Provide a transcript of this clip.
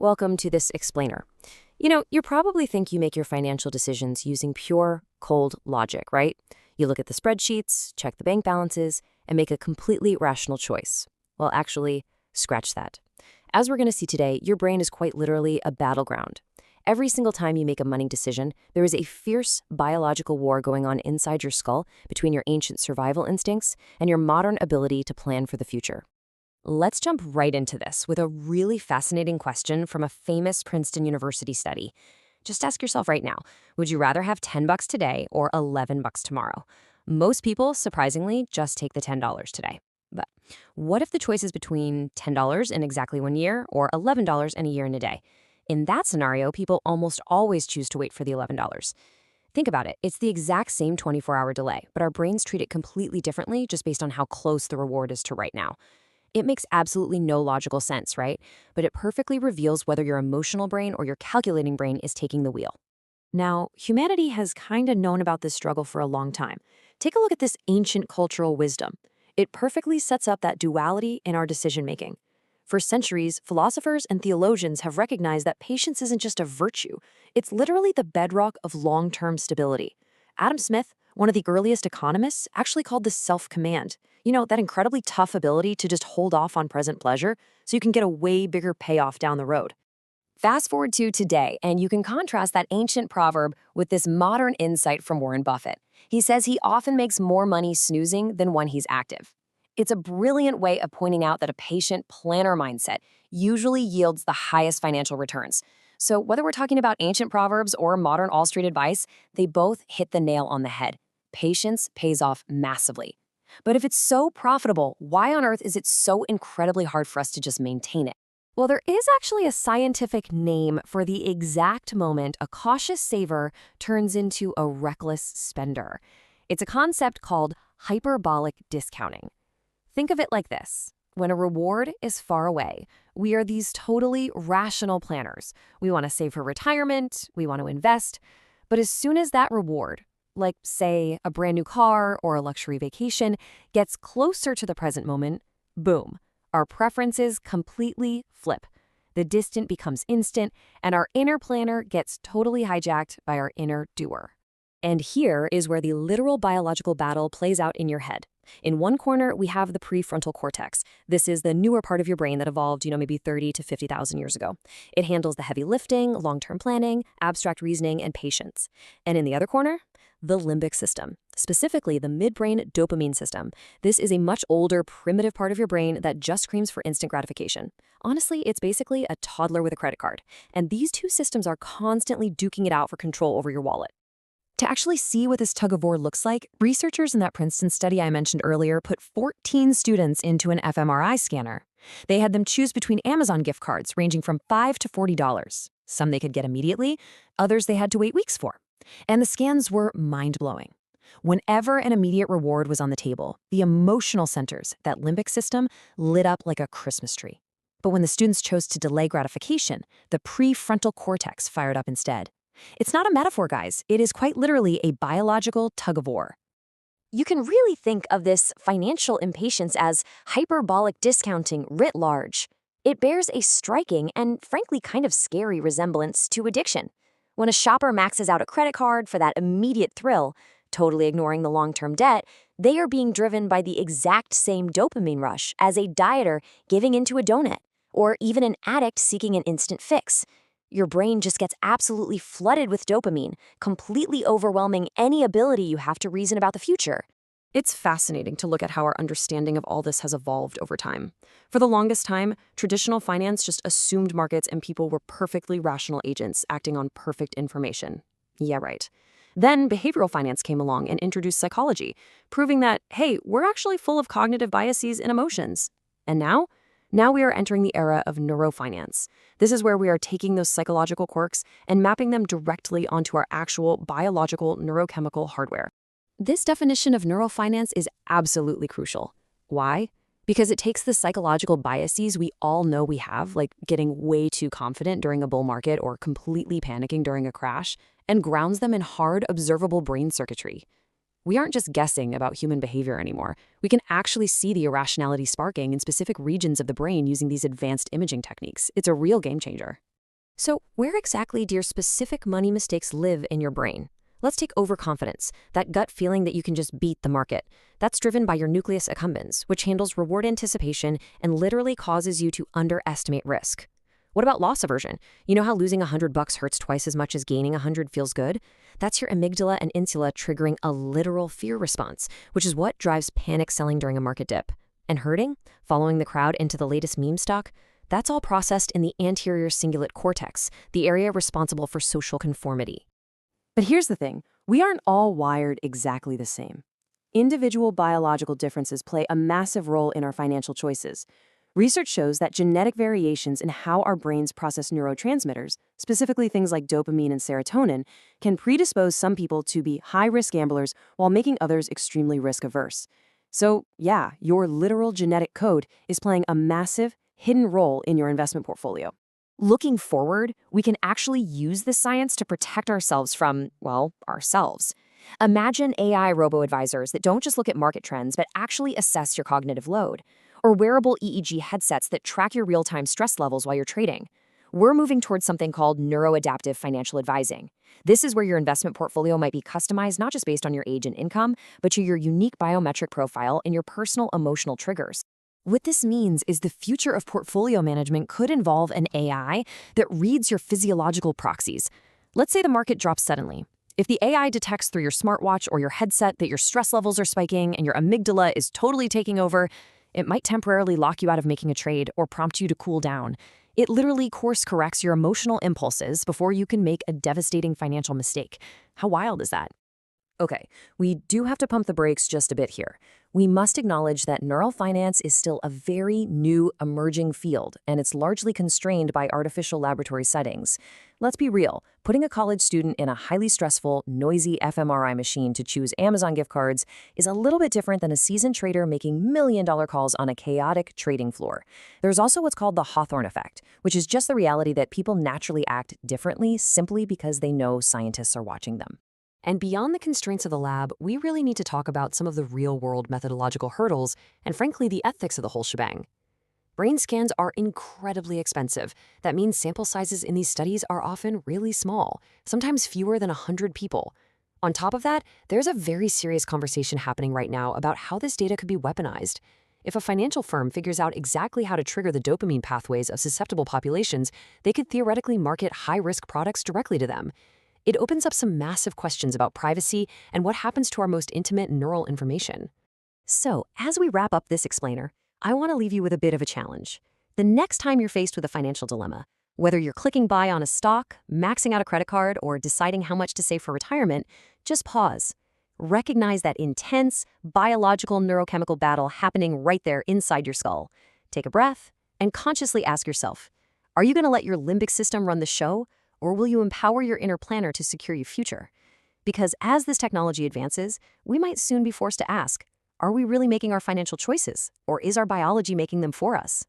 welcome to this explainer. You probably think you make your financial decisions using pure, cold logic, right? You look at the spreadsheets, check the bank balances, and make a completely rational choice. Well, actually, scratch that. As we're going to see today, your brain is quite literally a battleground. Every single time you make a money decision, there is a fierce biological war going on inside your skull between your ancient survival instincts and your modern ability to plan for the future. Let's jump right into this with a really fascinating question from a famous Princeton University study. Just ask yourself right now, would you rather have $10 today or $11 tomorrow? Most people, surprisingly, just take the $10 today. But what if the choice is between $10 in exactly 1 year or $11 in a year and a day? In that scenario, people almost always choose to wait for the $11. Think about it. It's the exact same 24-hour delay, but our brains treat it completely differently just based on how close the reward is to right now. It makes absolutely no logical sense, right? But it perfectly reveals whether your emotional brain or your calculating brain is taking the wheel. Now, humanity has kind of known about this struggle for a long time. Take a look at this ancient cultural wisdom. It perfectly sets up that duality in our decision-making. For centuries, philosophers and theologians have recognized that patience isn't just a virtue. It's literally the bedrock of long-term stability. Adam Smith, one of the earliest economists, actually called this self-command. That incredibly tough ability to just hold off on present pleasure so you can get a way bigger payoff down the road. Fast forward to today, and you can contrast that ancient proverb with this modern insight from Warren Buffett. He says he often makes more money snoozing than when he's active. It's a brilliant way of pointing out that a patient planner mindset usually yields the highest financial returns. So whether we're talking about ancient proverbs or modern Wall Street advice, they both hit the nail on the head. Patience pays off massively. But if it's so profitable, why on earth is it so incredibly hard for us to just maintain it? Well, there is actually a scientific name for the exact moment a cautious saver turns into a reckless spender. It's a concept called hyperbolic discounting. Think of it like this. When a reward is far away, we are these totally rational planners. We want to save for retirement, we want to invest. But as soon as that reward, like, say, a brand new car or a luxury vacation, gets closer to the present moment, boom, our preferences completely flip. The distant becomes instant, and our inner planner gets totally hijacked by our inner doer. And here is where the literal biological battle plays out in your head. In one corner, we have the prefrontal cortex. This is the newer part of your brain that evolved, maybe 30 to 50,000 years ago. It handles the heavy lifting, long-term planning, abstract reasoning, and patience. And in the other corner, the limbic system, specifically the midbrain dopamine system. This is a much older, primitive part of your brain that just screams for instant gratification. Honestly, it's basically a toddler with a credit card. And these two systems are constantly duking it out for control over your wallet. To actually see what this tug-of-war looks like, researchers in that Princeton study I mentioned earlier put 14 students into an fMRI scanner. They had them choose between Amazon gift cards ranging from $5 to $40. Some they could get immediately, others they had to wait weeks for. And the scans were mind-blowing. Whenever an immediate reward was on the table, the emotional centers, that limbic system, lit up like a Christmas tree. But when the students chose to delay gratification, the prefrontal cortex fired up instead. It's not a metaphor, guys. It is quite literally a biological tug-of-war. You can really think of this financial impatience as hyperbolic discounting writ large. It bears a striking and frankly kind of scary resemblance to addiction. When a shopper maxes out a credit card for that immediate thrill, totally ignoring the long-term debt, they are being driven by the exact same dopamine rush as a dieter giving into a donut, or even an addict seeking an instant fix. Your brain just gets absolutely flooded with dopamine, completely overwhelming any ability you have to reason about the future. It's fascinating to look at how our understanding of all this has evolved over time. For the longest time, traditional finance just assumed markets and people were perfectly rational agents acting on perfect information. Yeah, right. Then behavioral finance came along and introduced psychology, proving that, hey, we're actually full of cognitive biases and emotions. And now we are entering the era of neurofinance. This is where we are taking those psychological quirks and mapping them directly onto our actual biological neurochemical hardware. This definition of neurofinance is absolutely crucial. Why? Because it takes the psychological biases we all know we have, like getting way too confident during a bull market or completely panicking during a crash, and grounds them in hard, observable brain circuitry. We aren't just guessing about human behavior anymore. We can actually see the irrationality sparking in specific regions of the brain using these advanced imaging techniques. It's a real game changer. So, where exactly do your specific money mistakes live in your brain? Let's take overconfidence, that gut feeling that you can just beat the market. That's driven by your nucleus accumbens, which handles reward anticipation and literally causes you to underestimate risk. What about loss aversion? You know how losing $100 hurts twice as much as gaining 100 feels good? That's your amygdala and insula triggering a literal fear response, which is what drives panic selling during a market dip. And hurting? Following the crowd into the latest meme stock? That's all processed in the anterior cingulate cortex, the area responsible for social conformity. But here's the thing, we aren't all wired exactly the same. Individual biological differences play a massive role in our financial choices. Research shows that genetic variations in how our brains process neurotransmitters, specifically things like dopamine and serotonin, can predispose some people to be high-risk gamblers while making others extremely risk-averse. So, yeah, your literal genetic code is playing a massive, hidden role in your investment portfolio. Looking forward, we can actually use this science to protect ourselves from, well, ourselves. Imagine AI robo-advisors that don't just look at market trends, but actually assess your cognitive load. Or wearable EEG headsets that track your real-time stress levels while you're trading. We're moving towards something called neuroadaptive financial advising. This is where your investment portfolio might be customized not just based on your age and income, but to your unique biometric profile and your personal emotional triggers. What this means is the future of portfolio management could involve an AI that reads your physiological proxies. Let's say the market drops suddenly. If the AI detects through your smartwatch or your headset that your stress levels are spiking and your amygdala is totally taking over, it might temporarily lock you out of making a trade or prompt you to cool down. It literally course corrects your emotional impulses before you can make a devastating financial mistake. How wild is that? Okay, we do have to pump the brakes just a bit here. We must acknowledge that neurofinance is still a very new, emerging field, and it's largely constrained by artificial laboratory settings. Let's be real, putting a college student in a highly stressful, noisy fMRI machine to choose Amazon gift cards is a little bit different than a seasoned trader making million-dollar calls on a chaotic trading floor. There's also what's called the Hawthorne effect, which is just the reality that people naturally act differently simply because they know scientists are watching them. And beyond the constraints of the lab, we really need to talk about some of the real-world methodological hurdles and, frankly, the ethics of the whole shebang. Brain scans are incredibly expensive. That means sample sizes in these studies are often really small, sometimes fewer than 100 people. On top of that, there's a very serious conversation happening right now about how this data could be weaponized. If a financial firm figures out exactly how to trigger the dopamine pathways of susceptible populations, they could theoretically market high-risk products directly to them. It opens up some massive questions about privacy and what happens to our most intimate neural information. So, as we wrap up this explainer, I want to leave you with a bit of a challenge. The next time you're faced with a financial dilemma, whether you're clicking buy on a stock, maxing out a credit card, or deciding how much to save for retirement, just pause. Recognize that intense, biological neurochemical battle happening right there inside your skull. Take a breath and consciously ask yourself, are you going to let your limbic system run the show? Or will you empower your inner planner to secure your future? Because as this technology advances, we might soon be forced to ask, are we really making our financial choices? Or is our biology making them for us?